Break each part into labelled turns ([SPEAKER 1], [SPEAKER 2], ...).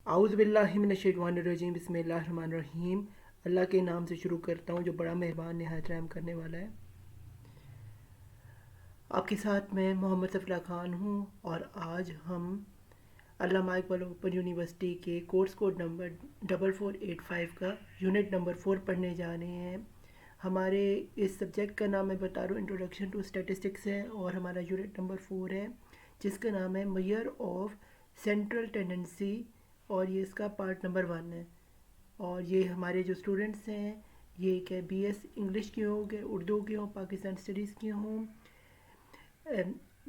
[SPEAKER 1] आउज़ुबिल्लाहिमिनश्शैतानिर्रजीम बिस्मिल्लाहिर्रहमानिर्रहीम। अल्लाह के नाम से शुरू करता हूँ जो बड़ा मेहरबान नहायत रहम करने वाला है। आपके साथ मैं मोहम्मद सफ़ला ख़ान हूँ और आज हम अल्लामा इक़बाल ओपन यूनिवर्सिटी के कोर्स कोड नंबर 4485 का यूनिट नंबर 4 पढ़ने जा रहे हैं। हमारे इस सब्जेक्ट का नाम मैं बता रहा हूँ इंट्रोडक्शन टू स्टैटिस्टिक्स है और हमारा यूनिट नंबर 4 है जिसका नाम है मेजर ऑफ सेंट्रल टेंडेंसी और ये इसका पार्ट नंबर 1 है। और ये हमारे जो स्टूडेंट्स हैं ये क्या BS इंग्लिश के हों, के उर्दू के हों, पाकिस्तान स्टडीज़ के हों,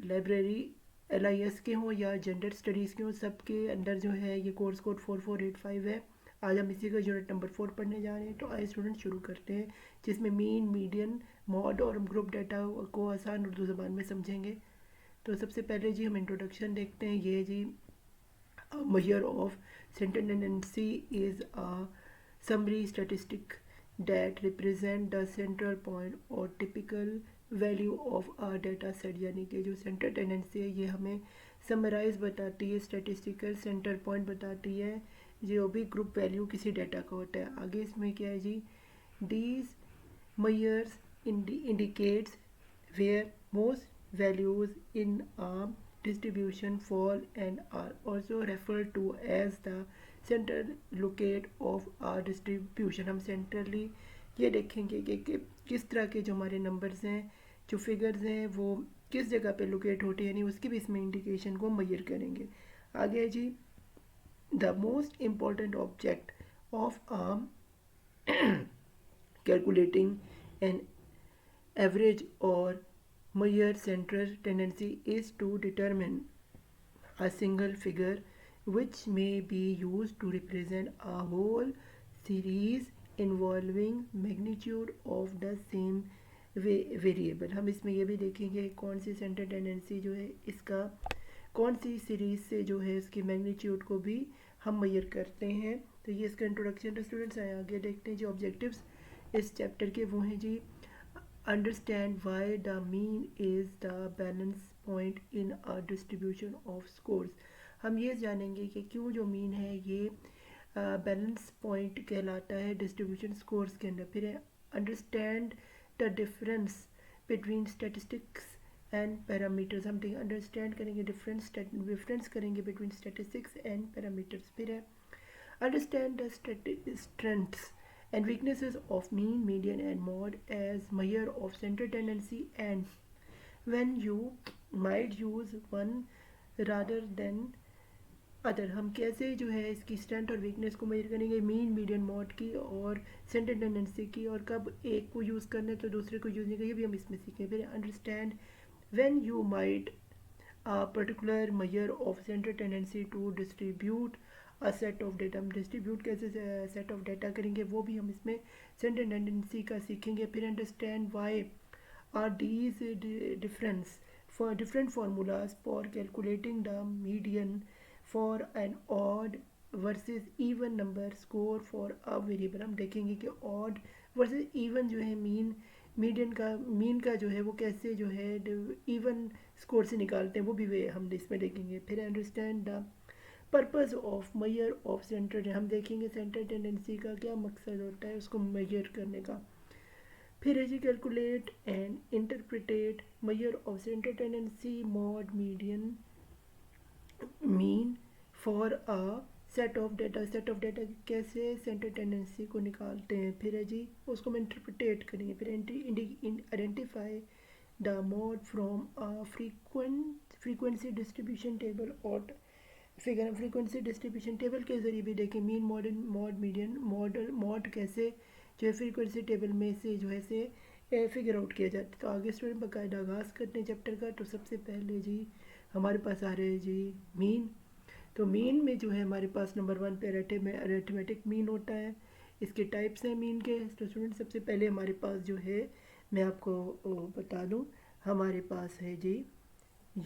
[SPEAKER 1] लाइब्रेरी LIS के हों या जेंडर स्टडीज़ के हों, सबके अंदर जो है ये कोर्स कोड 4485 है। आज हम इसी का यूनिट नंबर 4 पढ़ने जा रहे हैं। तो आइए स्टूडेंट शुरू करते हैं जिसमें मीन, मीडियन, मॉड और ग्रुप डाटा को आसान उर्दू ज़बान में समझेंगे। तो सबसे पहले जी हम इंट्रोडक्शन देखते हैं। ये जी measure of central tendency is a summary statistic that represent the central point or typical value of a data set। यानी कि जो सेंट्रल टेंडेंसी है ये हमें समराइज बताती है, स्टेटिस्टिकल सेंटर पॉइंट बताती है जो भी ग्रुप वैल्यू किसी डाटा का होता है। आगे इसमें क्या है जी, these measures indicates where most values in a distribution fall and are also referred to as the central locate of a distribution। हम सेंट्रली ये देखेंगे कि किस तरह के जो हमारे नंबर्स हैं, जो फिगर्स हैं, वो किस जगह पे लोकेट होते हैं, यानी उसकी भी इसमें इंडिकेशन को मेजर करेंगे। आगे जी, the most important object of calculating an average or measure central tendency is to determine a single figure which may be used to represent a whole series involving magnitude of the same variable। हम इसमें ये भी देखेंगे कौन C central tendency जो है इसका कौन सी सीरीज से जो है इसकी मैग्नीट्यूड को भी हम मेजर करते हैं। तो ये इसका इंट्रोडक्शन तो स्टूडेंट्स आए। आगे देखते हैं जो ऑब्जेक्टिव्स इस चैप्टर के वो हैं जी, understand why the mean is the balance point in a distribution of scores. हम ये जानेंगे कि क्यों जो मीन है ये बैलेंस पॉइंट कहलाता है डिस्ट्रीब्यूशन स्कोर्स के अंदर। फिर understand the difference between statistics and parameters. हम अंडरस्टैंड करेंगे डिफरेंस करेंगे बिटवीन स्टैटिस्टिक्स एंड पैरामीटर्स। फिर है understand the strengths and weaknesses of mean, median and mode as measure of central tendency and when you might use one rather than other। हम कैसे जो है इसकी स्ट्रेंथ और वीकनेस को मेजर करेंगे मीन, मीडियन, मॉड की और सेंट्रल टेंडेंसी की, और कब एक को यूज़ करना है तो दूसरे को यूज़ नहीं करेंगे, ये भी हम इसमें सीखें। फिर understand when you might a particular measure of central tendency to distribute a set of data। हम डिस्ट्रीब्यूट कैसे सेट ऑफ डाटा करेंगे वो भी हम इसमें सेंट्रल टेंडेंसी का सीखेंगे। फिर understand why are these different formulas for calculating the median for an odd versus even number score for a variable। हम देखेंगे कि odd versus even जो है मीन का जो है वो कैसे जो है इवन स्कोर से निकालते हैं, वो भी वे हम इसमें देखेंगे। फिर understand the purpose of measure of central. हम देखेंगे सेंट्रल टेंडेंसी का क्या मकसद होता है उसको मेजर करने का। फिर है जी calculate and interpret measure of central tendency, mode, median, mean for a set of data. Set of data कैसे सेंट्रल टेंडेंसी को निकालते हैं। फिर है जी उसको हम इंटरप्रिटेट करेंगे। फिर identify the mod from a frequency distribution table और फिगर। हम फ्रीक्वेंसी डिस्ट्रीब्यूशन टेबल के ज़रिए भी देखें मीन, मॉड, मीडियन, मॉड कैसे जो है फ्रीक्वेंसी टेबल में से जो है से फिगर आउट किया जाता है। तो आगे स्टूडेंट बाकायदा आगाज़ करते हैं चैप्टर का। तो सबसे पहले जी हमारे पास आ रहे हैं जी मीन। तो मीन में जो है हमारे पास नंबर 1 पे अरिथमेटिक मीन होता है। इसके टाइप्स हैं मीन के। तो स्टूडेंट सबसे पहले हमारे पास जो है मैं आपको बता दूं, हमारे पास है जी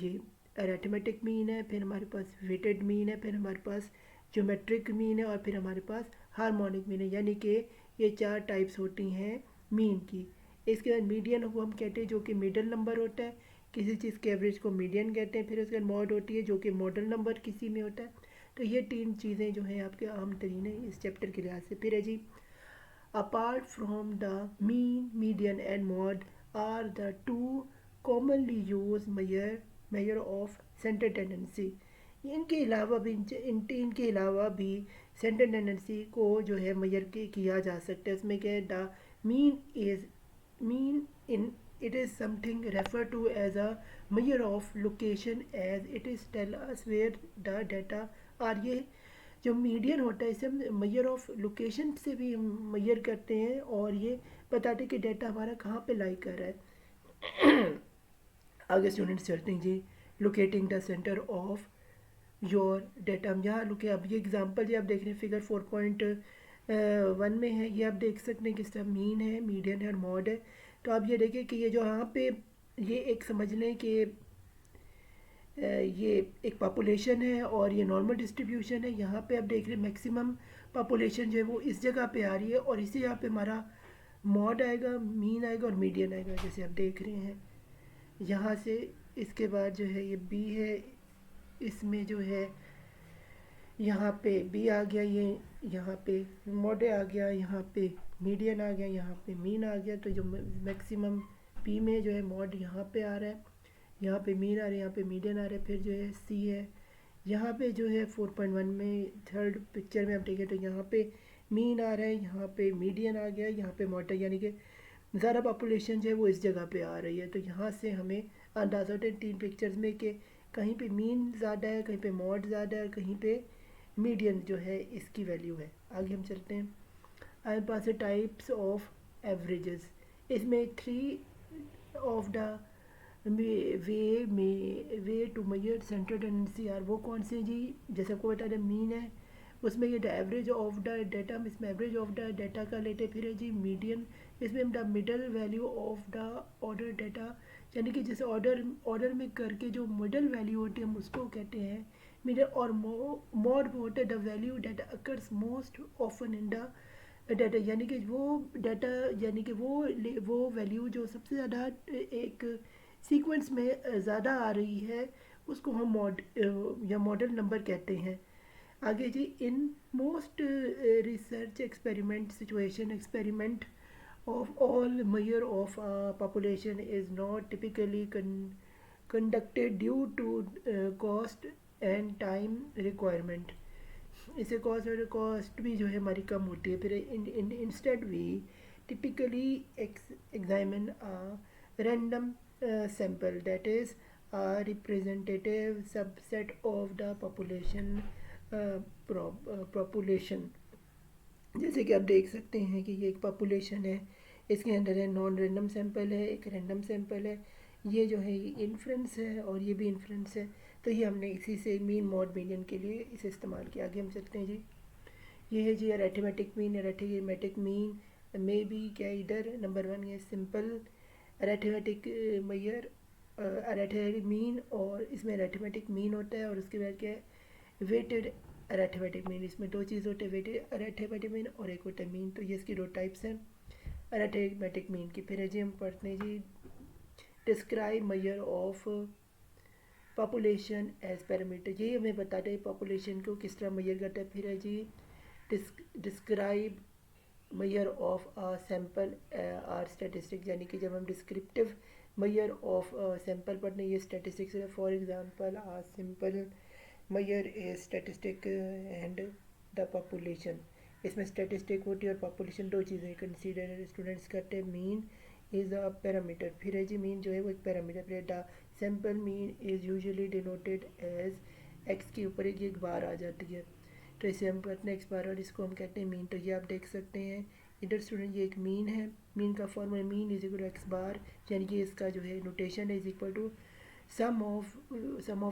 [SPEAKER 1] ये अरिथमेटिक मीन है, फिर हमारे पास वेटेड मीन है, फिर हमारे पास ज्योमेट्रिक मीन है और फिर हमारे पास हार्मोनिक मीन है। यानी कि ये 4 टाइप्स होती हैं मीन की। इसके बाद मीडियन को हम कहते हैं जो कि मिडल नंबर होता है, किसी चीज़ के एवरेज को मीडियन कहते हैं। फिर उसके बाद मॉड होती है जो कि मॉडल नंबर किसी में होता है। तो ये 3 चीज़ें जो हैं आपके आम तरीन है इस चैप्टर के लिहाज से। फिर है जी, apart from the mean, median and mode are the two commonly used measure of center tendency। इनके अलावा भी इनके अलावा भी सेंटर टेंडेंसी को जो है मेजर किया जा सकता है। उसमें क्या है, the mean is mean in it is something referred to as a measure of location as it is tell us where the data are। ये जो मीडियन होता है इसे हम मेजर ऑफ लोकेशन से भी मेजर करते हैं और ये बताते हैं कि डाटा हमारा कहाँ पे लाई कर रहा है। आगे स्टूडेंट्स चलते हैं जी, locating the centre of your data. हम यहाँ लुके, अब ये एग्जांपल जी आप देख रहे हैं फिगर 4.1 में है, ये आप देख सकते हैं किस तरह मीन है, मीडियन है और मॉड है। तो आप ये देखें कि ये जो यहाँ पे ये एक समझ लें कि ये एक पॉपुलेशन है और ये नॉर्मल डिस्ट्रीब्यूशन है। यहाँ पे आप देख रहे हैं मैक्सिमम पॉपुलेशन जो है वो इस जगह पे आ रही है और इसी यहाँ पे हमारा मॉड आएगा, मीन आएगा और मीडियन आएगा, जैसे आप देख रहे हैं यहाँ से। इसके बाद जो है ये बी है, इसमें जो है यहाँ पे बी आ गया, ये यहाँ पे मॉड आ गया, यहाँ पे मीडियन आ गया, यहाँ पे मीन आ गया। तो जो मैक्सिमम बी में जो है मॉड यहाँ पे आ रहा है, यहाँ पे मीन आ रहा है, यहाँ पे मीडियन आ रहा है। फिर जो है सी है, यहाँ पे जो है 4.1 में थर्ड पिक्चर में आप देखें तो यहाँ पे मीन आ रहा है, यहाँ पे मीडियन आ गया, यहाँ पे मॉड, यानी कि ज़्यादा पॉपुलेशन जो है वो इस जगह पे आ रही है। तो यहाँ से हमें अंदाज़ा होता है 3 पिक्चर्स में कि कहीं पे मीन ज़्यादा है, कहीं पे मॉड ज़्यादा है, कहीं पे मीडियन जो है इसकी वैल्यू है। आगे हम चलते हैं, हमारे पास है टाइप्स ऑफ एवरेजेस। इसमें 3 of the way to measure centre tendency are, वो कौन से जी, जैसे आपको बता दें मीन है, उसमें ये the average of the data, इसमें एवरेज ऑफ द डाटा का लेते। फिर है जी मीडियन, इसमें हम the middle value of the order data, यानी कि जैसे ऑर्डर में करके जो मिडल वैल्यू होती है हम उसको कहते हैं मीडियन। और मॉड वो होता है the value data occurs most often in the data, यानी कि वो डाटा, यानी कि वो वैल्यू जो सबसे ज़्यादा एक सीक्वेंस में ज़्यादा आ रही है उसको हम मॉड या मॉडल नंबर कहते हैं। आगे जी, in most research experiment situation experiment of all measure of population is not typically conducted due to cost and time requirement। इसे कॉस्ट भी जो है हमारी कम होती है। फिर instead we typically examine random sample that is representative subset of the population. जैसे कि आप देख सकते हैं कि ये एक पॉपुलेशन है, इसके अंदर है नॉन रैंडम सैंपल है, एक रैंडम सैंपल है, ये जो है ये इन्फ्रेंस है और ये भी इन्फ्रेंस है। तो ये हमने इसी से मीन मॉड मीडियन के लिए इसे इस्तेमाल किया। आगे हम चलते हैं जी, ये है जी अरिथमेटिक मीन। अरिथमेटिक मीन में भी क्या इधर नंबर 1 है simple arithmetic measure arithmetic mean, और इसमें अरिथमेटिक मीन होता है और उसके बाद क्या है वेटेड अरिथमेटिक मीन। इसमें 2 चीज़ होते हैं, वेटेड अरिथमेटिक मीन और एक होता है मीन। तो ये इसकी 2 टाइप्स हैं अरिथमेटिक मीन की। फिर है जी हम पढ़ते हैं जी describe measure of population as parameter, ये हमें बताते हैं पॉपुलेशन को किस तरह मेजर करता है। फिर है जी describe measure of sample are statistics, यानी कि जब हम डिस्क्रिप्टिव मेजर ऑफ सैम्पल पढ़ने ये स्टैटिस्टिक्स है। For example a simple measure a statistic and the population. इसमें स्टैटिस्टिक होती है और पॉपुलेशन 2 चीज़ें कंसीडर स्टूडेंट्स करते हैं। मीन इज़ अ पैरामीटर, फिर है जी मीन जो है वो एक पैरामीटर। फिर the sample mean is usually denoted as x के ऊपर एक बार आ जाती है, तो इसे हम कहते हैं एक्स बार और इसको हम कहते हैं मीन। तो ये आप देख सकते हैं इधर स्टूडेंट ये एक मीन है, मीन का formula mean is equal to x bar, यानी कि इसका जो है नोटेशन है is equal to sum of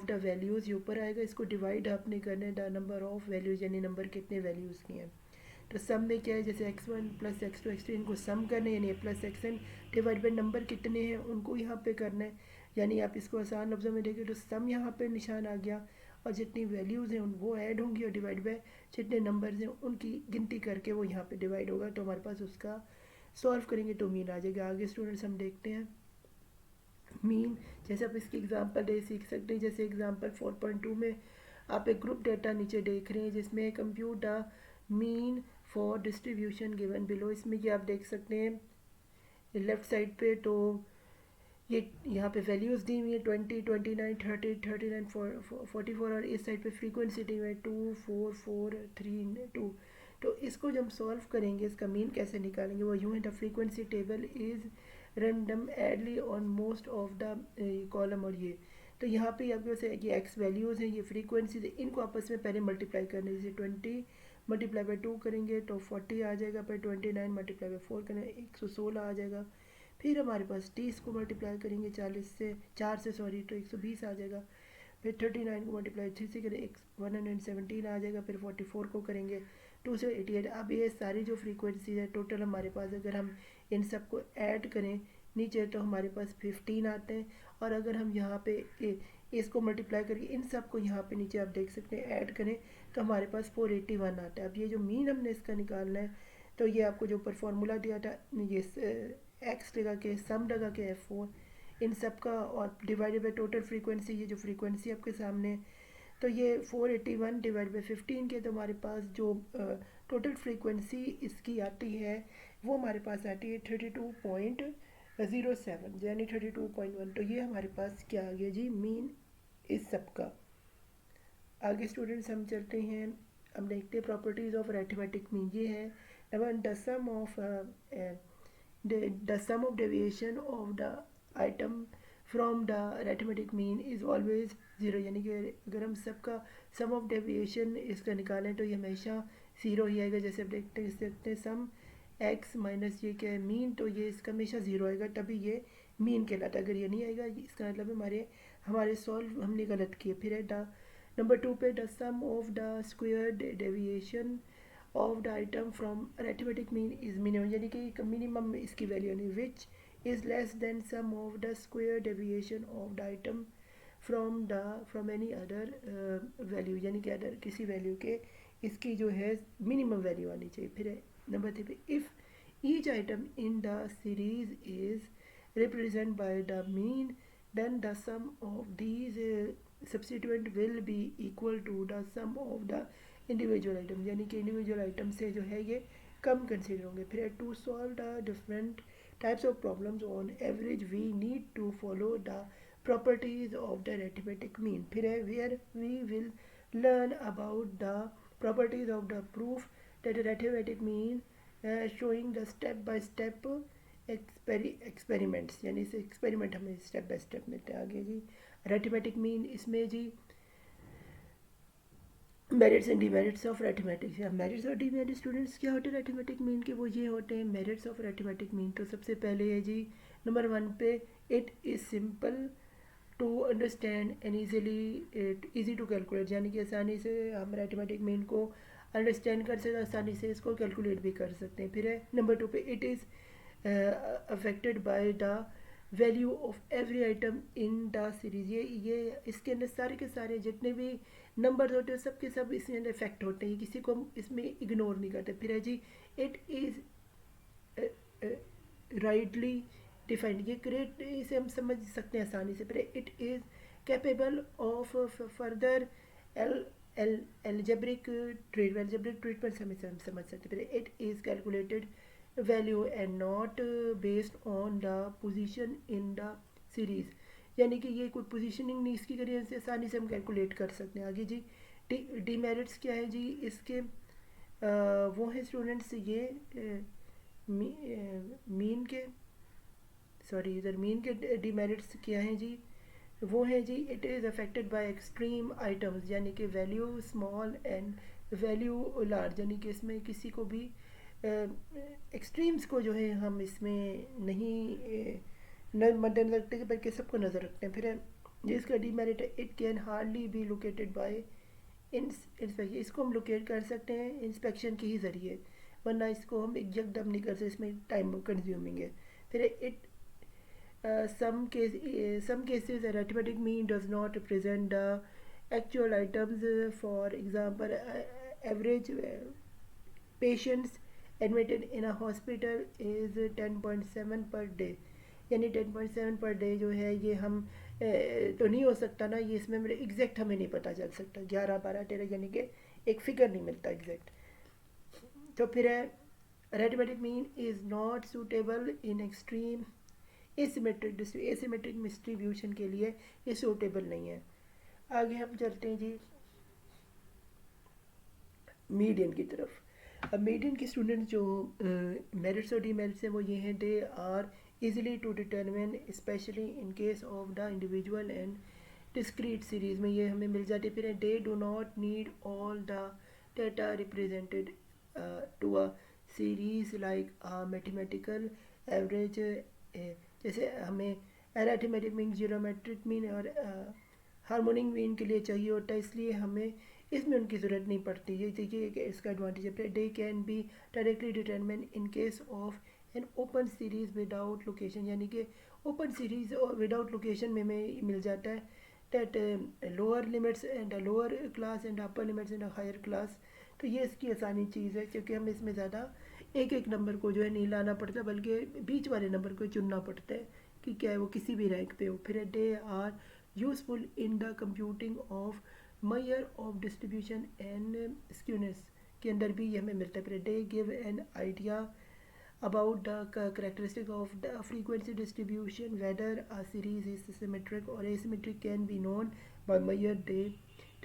[SPEAKER 1] the values, ये ऊपर आएगा, इसको डिवाइड आपने करना है द नंबर ऑफ वैल्यूज़, यानी नंबर कितने वैल्यूज़ की हैं। तो सम में क्या है, जैसे x1 प्लस x2 x3 इनको सम करना है, यानी plus xn divide by number कितने हैं उनको यहाँ पे करना है। यानी आप इसको आसान लफ्ज़ों में देखें तो सम यहाँ पे निशान आ गया और जितनी वैल्यूज़ हैं वो ऐड होंगी और डिवाइड बाय जितने नंबर्स हैं उनकी गिनती करके वो यहाँ पे डिवाइड होगा। तो हमारे पास उसका सॉल्व करेंगे तो मीन आ जाएगा। आगे स्टूडेंट्स हम देखते हैं मीन, जैसे आप इसकी एग्जांपल दे सीख सकते हैं। जैसे एग्जांपल 4.2 में आप एक ग्रुप डेटा नीचे देख रहे हैं जिसमें compute the mean for distribution given below. इसमें ये आप देख सकते हैं लेफ़्ट साइड पे, तो ये यहाँ पे वैल्यूज़ दी हुई है 20, 29, 30, 39, 44, और इस साइड पे फ्रीक्वेंसी दी हुई है 2, 4, 4, 3, 2। तो इसको जब हम सॉल्व करेंगे, इसका मीन कैसे निकालेंगे, वो यूँ है, the frequency table is randomly on most of the column. और ये तो यहाँ पे आपके पास ये एक्स वैल्यूज़ हैं, ये फ्रीक्वेंसीज, इनको आपस में पहले मल्टीप्लाई करने, जैसे 20 मल्टीप्लाई बाई 2 करेंगे तो 40 आ जाएगा, फिर 29 मल्टीप्लाई बाई 4 करेंगे 116 आ जाएगा। फिर हमारे पास 30 को मल्टीप्लाई करेंगे 4 से सॉरी, तो 120 आ जाएगा। फिर 39 को मल्टीप्लाई 3 से करें 117 आ जाएगा। फिर 44 को करेंगे 2 से 88। अब ये सारी जो फ्रीक्वेंसी है टोटल हमारे पास, अगर हम इन सब को ऐड करें नीचे तो हमारे पास 15 आते हैं। और अगर हम यहाँ पे इसको मल्टीप्लाई करके इन सब को यहाँ पे नीचे आप देख सकते हैं ऐड करें तो हमारे पास 481 आता है। अब ये जो मीन हमने इसका निकालना है, तो ये आपको जो ऊपर फार्मूला दिया था, ये एक्स लगा के सम लगा के F4 इन सब का और डिवाइडेड बाई टोटल फ्रीक्वेंसी, ये जो फ्रीक्वेंसी आपके सामने, तो ये 481 डिवाइड बाई 15 के, तो हमारे पास जो टोटल फ्रीक्वेंसी इसकी आती है वो हमारे पास आती है 32.07 यानी 32.1। तो ये हमारे पास क्या आ गया जी, मीन इस सब का। आगे स्टूडेंट्स हम चलते हैं, हम देखते हैं प्रॉपर्टीज़ ऑफ अरिथमेटिक मीन। ये है number the sum of deviation of the item from the arithmetic mean is always 0। यानी कि अगर हम सबका sum of deviation इसका निकालें तो ये हमेशा 0 ही आएगा। जैसे आप देखते हैं सम x माइनस ये क्या है मीन, तो ये इसका हमेशा 0 आएगा, तभी ये मीन कहलाता है। अगर ये नहीं आएगा इसका मतलब हमारे सॉल्व हमने गलत किए। फिर है द नंबर 2 पे the sum of the square deviation of the item from arithmetic mean is minimum, यानी कि मिनिमम इसकी वैल्यू नहीं, which is less than sum of the square deviation of the item from any other value, यानी कि other किसी value के इसकी जो है मिनिमम वैल्यू आनी चाहिए। फिर नंबर 3 पे if each item in the series is represent by the mean then the sum of these substituent will be equal to the sum of the individual item, यानी कि इंडिविजुअल आइटम से जो है ये कम कंसिडर होंगे। फिर to solve the different types of problems on average we need to follow the properties of the arithmetic mean. फिर है where we will learn about the properties of the proof that arithmetic mean showing the step by step experiments, यानी इसे experiment हमें step by step मिलते हैं। आगे जी arithmetic mean, इसमें जी merits and demerits of arithmetic. Merits और demerits students क्या होते हैं अरिथमेटिक मीन के, वो ये होते हैं मेरिट्स ऑफ अरिथमेटिक मीन। तो सबसे पहले है जी नंबर 1 पे it is simple to understand and easy to calculate, यानी कि आसानी से हम अरिथमेटिक मीन को अंडरस्टैंड कर सकते हैं, आसानी से इसको कैलकुलेट भी कर सकते हैं। फिर है नंबर 2 पे it is affected by the value of every item in the series। ये इसके अंदर सारे के सारे जितने भी नंबर होते हैं सब के सब इसके अंदर इफेक्ट होते हैं, किसी को हम इसमें इग्नोर नहीं करते। फिर है जी इट इज़ राइटली डिफाइंड, ये क्रिएट इसे हम समझ सकते हैं आसानी से। फिर it is capable of further algebraic treatment से हम समझ सकते हैं। फिर it is calculated value and not based on the position in the series, यानी कि ये कोई पोजीशनिंग नहीं इसकी करिए से आसानी से हम कैलकुलेट कर सकते हैं। आगे जी डीमेरिट्स क्या है जी इसके, वो है स्टूडेंट्स ये मीन के सॉरी इधर मीन के डीमेरिट्स क्या हैं जी, वो है जी it is affected by extreme items, यानी कि value small and value large, यानी कि इसमें किसी को भी एक्सट्रीम्स को जो है हम इसमें नहीं मद्देनजर रखते हैं बल्कि सबको नज़र रखते हैं। फिर जिसका डीमेरिट है it can hardly be located bye inspection, इसको हम लोकेट कर सकते हैं इंस्पेक्शन के ही ज़रिए, वरना इसको हम एकदम नहीं कर सकते, इसमें टाइम कंज्यूमिंग है। फिर it some cases arithmetic mean does not represent the actual items. For example, average patients admitted in a hospital is 10.7 per day, यानी 10.7 पर डे जो है ये हम तो नहीं हो सकता ना, ये इसमें मेरे एग्जैक्ट हमें नहीं पता चल सकता, 11 12 13 यानी कि एक फिगर नहीं मिलता एग्जैक्ट। तो फिर है arithmetic mean is not suitable in extreme asymmetric distribution के लिए ये सूटेबल नहीं है। आगे हम चलते हैं जी मीडियन की तरफ। अब मीडियन के स्टूडेंट जो मेरिट्स और डीमेरिट्स हैं वो ये हैं, they are easily to determine especially in case of the individual and discrete series में ये हमें मिल जाती है। फिर they do not need all the data represented to a series like a mathematical average जैसे हमें arithmetic mean, geometric mean और harmonic mean के लिए चाहिए होता है, इसलिए हमें इसमें उनकी ज़रूरत नहीं पड़ती। ये देखिए कि इसका एडवांटेज है। They can be directly determine in case of an open series without location, यानी कि ओपन सीरीज़ और विदाउट लोकेशन में हमें मिल जाता है that lower limits and lower class and upper limits and higher class. तो ये इसकी आसानी चीज़ है, क्योंकि हमें इसमें ज़्यादा एक एक नंबर को जो है नहीं लाना पड़ता, बल्कि बीच वाले नंबर को चुनना पड़ता है कि क्या है वो किसी भी रैंक पे हो। फिर they are useful in the computing of measure of distribution and skewness के अंदर भी ये हमें मिलता है। फिर they give an idea about the characteristic of the frequency distribution, whether a series is symmetric or asymmetric can be known by measure they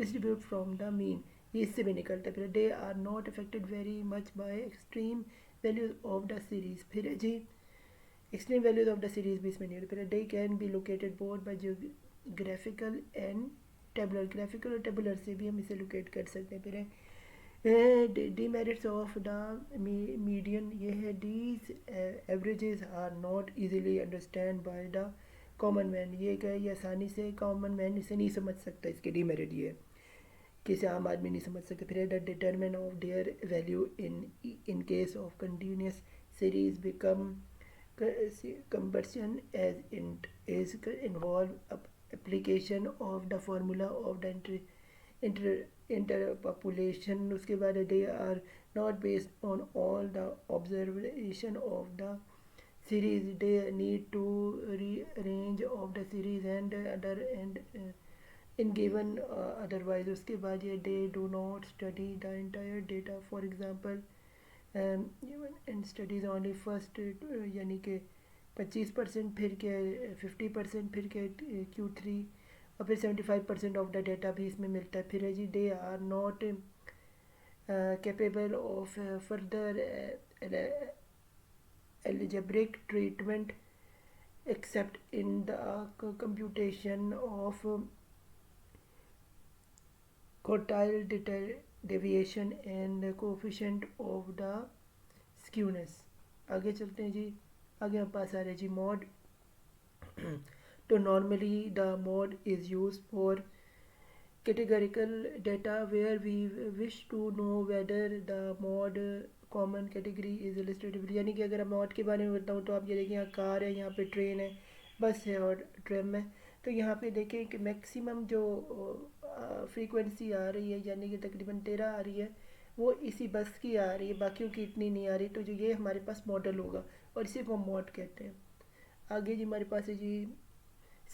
[SPEAKER 1] distribute from the mean। ये इससे भी निकलता है। फिर they are not affected very much by extreme values of the series। फिर जी extreme values of the series भी इसमें नहीं होती। फिर they can be located both by geographical and tabular, graphical और tabular से भी हम इसे locate कर सकते हैं। फिर demerits of the median ये है, these averages are not easily understand by the common man। ये क्या है, ये आसानी से कॉमन मैन इसे नहीं समझ सकता, इसके डिमेरिट ये किसी आम आदमी नहीं समझ सकता। फिर the determine of their value in case of continuous series become conversion as is involve application of the formula of the interpolation। उसके बाद they are not based on all the observation of the series, they need to rearrange of the series and other and in given otherwise। उसके बाद ये they do not study the entire data, for example and studies only first यानी कि 25%, फिर के 50%, फिर के Q3 और फिर 75% ऑफ द डेटा भी इसमें मिलता है। फिर है जी they are not capable of further algebraic treatment except in the computation of quartile deviation and coefficient of the skewness। आगे चलते हैं जी, आगे हम पास आ रहे हैं जी मॉड। तो normally the mod is use for categorical data where we wish to know whether the mod common category is illustrative। यानी कि अगर मैं मॉड के बारे में बताऊँ तो आप ये देखिए, यहाँ कार है, यहाँ पे ट्रेन है, बस है और ट्रेन है। तो यहाँ पे देखें कि मैक्सिमम जो फ्रीक्वेंसी आ रही है यानी कि तकरीबन 13 आ रही है, वो इसी बस की आ रही है, बाकियों की इतनी नहीं आ रही। तो जो ये हमारे पास मॉडल होगा और इसी को हम मॉड कहते हैं। आगे जी हमारे पास है जी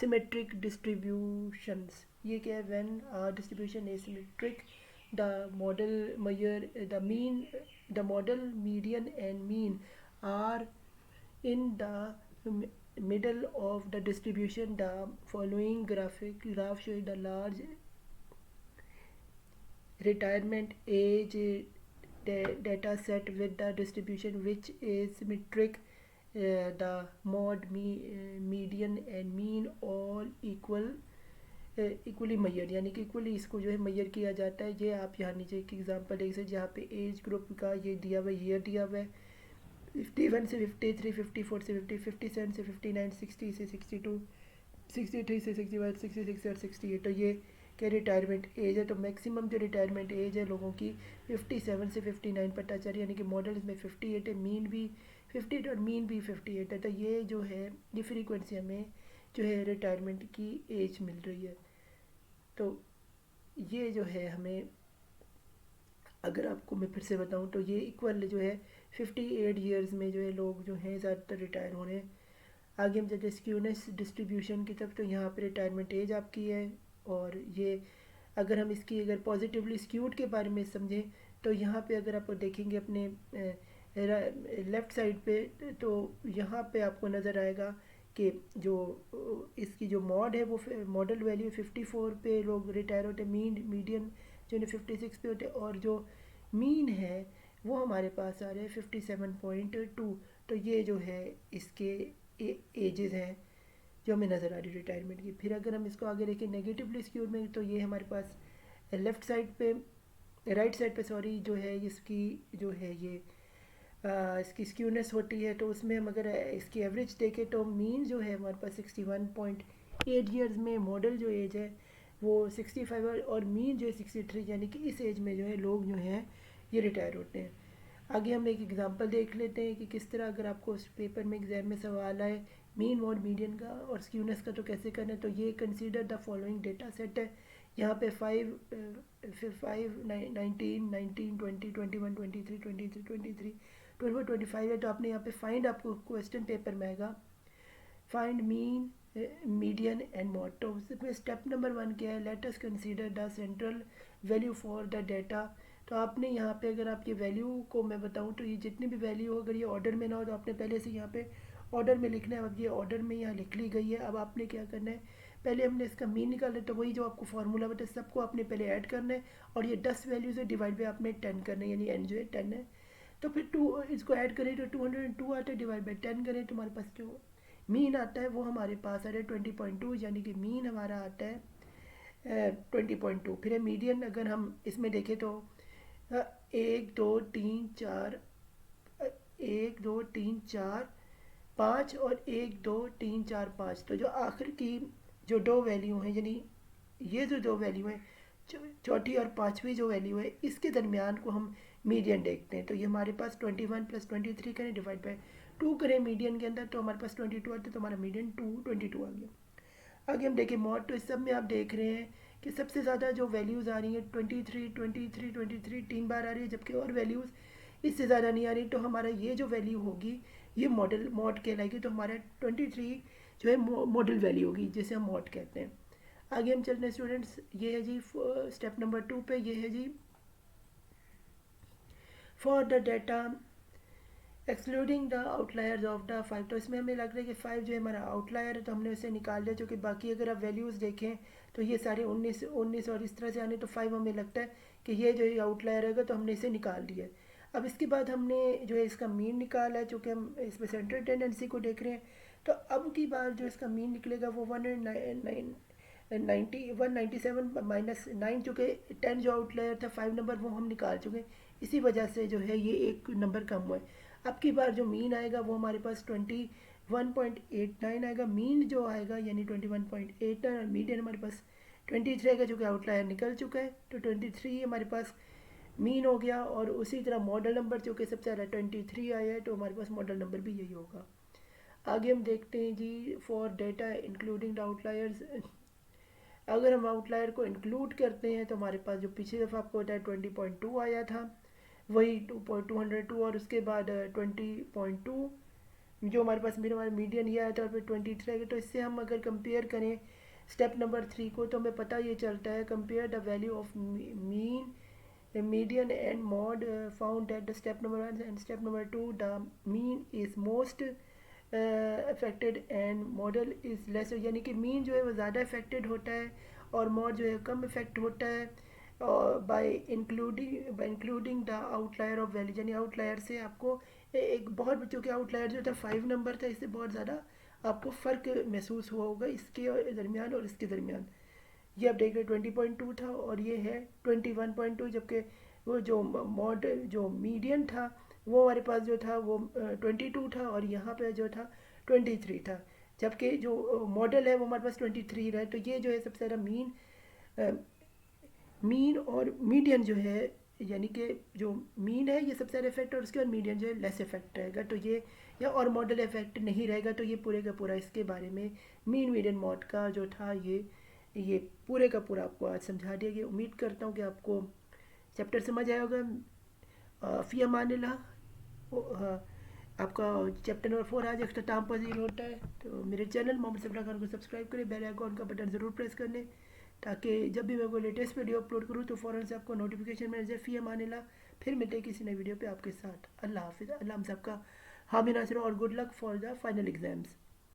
[SPEAKER 1] सिमेट्रिक डिस्ट्रीब्यूशंस। ये क्या है, when distribution is symmetric the model measure the model median and mean are in the middle of the distribution। the following graph shows the large retirement age data set with the distribution which is symmetric। the mod median and mean all equally मैयर, यानी कि equally इसको जो है मैयर किया जाता है। ये आप यहाँ नीचे एक एग्जांपल देख सकते हैं जहाँ पे एज ग्रुप का ये दिया हुआ है, ईयर दिया हुआ है 51 से 53, 54 से 50, 57 से 59, 60 से 62, 63 से 61, 66 और 68। तो ये क्या रिटायरमेंट एज है। तो मैक्सिमम जो रिटायरमेंट एज है लोगों की 57 से 59 पता चल रही है, यानी कि मॉडल इसमें 58 है, मीन भी 58 और मीन भी 58 है। तो ये जो है ये फ्रीक्वेंसी हमें जो है रिटायरमेंट की एज मिल रही है। तो ये जो है हमें, अगर आपको मैं फिर से बताऊं तो ये इक्वल जो है 58 ईयर्स में जो है लोग जो हैं ज़्यादातर रिटायर हो रहे हैं। आगे हम चलते स्क्यूनेस डिस्ट्रीब्यूशन की तरफ। तो यहाँ पे रिटायरमेंट एज आपकी है, और ये अगर हम इसकी अगर पॉजिटिवली स्क्यूड के बारे में समझें तो यहाँ पे अगर आप देखेंगे अपने लेफ़्ट साइड पे, तो यहाँ पे आपको नज़र आएगा कि जो इसकी जो मॉड है वो मॉडल वैल्यू 54 पे लोग रिटायर होते हैं, मीडियन जो है 56 पे होते हैं, और जो मीन है वो हमारे पास आ रहे हैं 57.2। तो ये जो है इसके एजेस हैं जो हमें नज़र आ रही है रिटायरमेंट की। फिर अगर हम इसको आगे देखें नेगेटिवली स्क्यूड में, तो ये हमारे पास लेफ़्ट साइड पे, राइट साइड पे सॉरी, जो है इसकी जो है ये इसकी स्क्यूनेस होती है। तो उसमें हम अगर इसकी एवरेज देखें तो मीन जो है हमारे पास 61.8 ईयर्स में, मॉडल जो एज है वो 65 है, और मीन जो है 63, यानी कि इस एज में जो है लोग जो हैं ये रिटायर होते हैं। आगे हम एक एग्जांपल देख लेते हैं कि किस तरह अगर आपको उस पेपर में एग्जाम में सवाल आए मीन मॉड मीडियन का और स्क्यूनेस का तो कैसे करना है। तो ये consider the following data set है। यहाँ पे 5 19 20 21 23 24 25 है। तो आपने यहाँ पे फाइंड, आपको क्वेश्चन पेपर में आएगा find mean median and mod. तो उसमें स्टेप नंबर 1 क्या है, let us consider the central value for the data. तो आपने यहाँ पे अगर आप ये वैल्यू को मैं बताऊँ तो ये जितनी भी वैल्यू हो, अगर ये ऑर्डर में ना हो तो आपने पहले से यहाँ पे ऑर्डर में लिखना है। अब ये ऑर्डर में यहाँ लिख ली गई है। अब आपने क्या करना है, पहले हमने इसका मीन निकालना है, तो वही जो आपको फार्मूला बताया सबको आपने पहले ऐड करना है, और ये 10 वैल्यू से डिवाइड बाई आपने 10 करना है, यानी एन जो है 10 है। तो फिर इसको ऐड करें तो 202 आता है, डिवाइड बाई 10 करें तो हमारे पास जो मीन आता है वो हमारे पास आ रहा है 20.2, यानी कि मीन हमारा आता है 20.2। फिर मीडियन अगर हम इसमें देखें तो 1 2 3 4, 1 2 3 4 5, और 1 2 3 4 5। तो जो आखिर की जो दो वैल्यू हैं, यानी ये जो दो वैल्यू हैं, चौथी और पांचवी जो वैल्यू है, इसके दरमियान को हम मीडियन देखते हैं। तो ये हमारे पास 21 + 23 करें, डिवाइड बाई 2 करें मीडियन के अंदर, तो हमारे पास 22 आते, तो हमारा मीडियन 22 आ गया। आगे हम देखें मॉड। तो इस सब में आप देख रहे हैं कि सबसे ज़्यादा जो वैल्यूज़ आ रही हैं 23 23 23 3 बार आ रही है, जबकि और वैल्यूज़ इससे ज़्यादा नहीं आ रही। तो हमारा ये जो वैल्यू होगी ये मॉड कहलाएगी। तो हमारा 23 जो है मॉडल वैल्यू होगी, जिसे हम मॉड कहते हैं। आगे हम चलते हैं स्टूडेंट्स, ये है जी स्टेप नंबर 2 पे, ये है जी for the data excluding the outliers of the 5। तो इसमें हमें लग रहा है कि 5 जो है हमारा आउटलायर है, तो हमने उसे निकाल लिया। क्योंकि बाकी अगर आप वैल्यूज़ देखें तो ये सारे 19 और इस तरह से आने, तो 5 हमें लगता है कि ये जो है आउटलायर है, तो हमने इसे निकाल दिया। अब इसके बाद हमने जो है इसका मीन निकाला है, चूँकि हम इसमें सेंट्रल टेंडेंसी को देख रहे हैं। तो अब की बार जो इसका मीन निकलेगा वो 197 -9, चूँकि 10 जो आउटलायर था 5 नंबर वो हम निकाल चुके, इसी वजह से जो है ये एक नंबर कम हुआ है। अब की बार जो मीन आएगा वो हमारे पास 21.89 आएगा, मीन जो आएगा यानी 21.89, और मीडियन हमारे पास 23 आएगा, जो कि आउटलायर निकल चुका है। तो 23 हमारे पास मीन हो गया, और उसी तरह मॉडल नंबर जो कि सबसे ज़्यादा 23 आया है, तो हमारे पास मॉडल नंबर भी यही होगा। आगे हम देखते हैं जी for data including the outliers. अगर हम आउटलायर को इंक्लूड करते हैं तो हमारे पास जो पिछली दफ़ा आपको बताया 20.2 आया था, वही 2.202, और उसके बाद 20.2 जो हमारे पास हमारा मीडियन ये आया था, और फिर 23 आएगा। तो इससे हम अगर कंपेयर करें स्टेप नंबर 3 को, तो हमें पता ये चलता है compare the value of mean median and mod found at the step number 1 and step number 2 the mean is most affected and model is less, यानी कि मीन जो है वो ज़्यादा अफेक्टेड होता है और मॉड जो है कम इफेक्ट होता है, bye including the outlier of value, यानी आउटलायर से आपको एक बहुत, चूँकि आउटलायर जो था 5 नंबर था, इससे बहुत ज़्यादा आपको फ़र्क महसूस हुआ होगा इसके दरमियान और इसके दरमियान। ये आप देख रहे 20.2 था, और ये है 21.2, जबकि वो जो मॉड जो मीडियन था वो हमारे पास जो था वो 22 था, और यहाँ पे जो था 23 था, जबकि जो मॉडल है वो हमारे पास 23 रहा है। तो ये जो है सबसे ज़्यादा मीन और मीडियन जो है, यानी कि जो मीन है ये सबसे ज़्यादा इफेक्ट, और उसके बाद मीडियन जो है लेस इफेक्ट रहेगा। तो ये या और मॉडल इफेक्ट नहीं रहेगा। तो ये पूरे का पूरा इसके बारे में मीन मीडियन मॉड का जो था ये पूरे का पूरा आपको आज समझा दिया गया। उम्मीद करता हूँ कि आपको चैप्टर समझ आया होगा। फ़ी अमानिल्लाह। आपका चैप्टर नंबर 4 आज एक्स्ट्रा टाइम पर ज़ीरो होता है। तो मेरे चैनल मोहम्मद सफरा खान को सब्सक्राइब करें, बेल आइकॉन का बटन ज़रूर प्रेस कर लें, ताकि जब भी मैं कोई लेटेस्ट वीडियो अपलोड करूँ तो फ़ौरन से आपको नोटिफिकेशन मिल जाए। फ़ी अमानिल्लाह, फिर मिलते हैं किसी नए वीडियो पे आपके साथ। अल्लाह हाफिज़। अल्लाह हम सबका हामी नासिर और good luck for the final exams.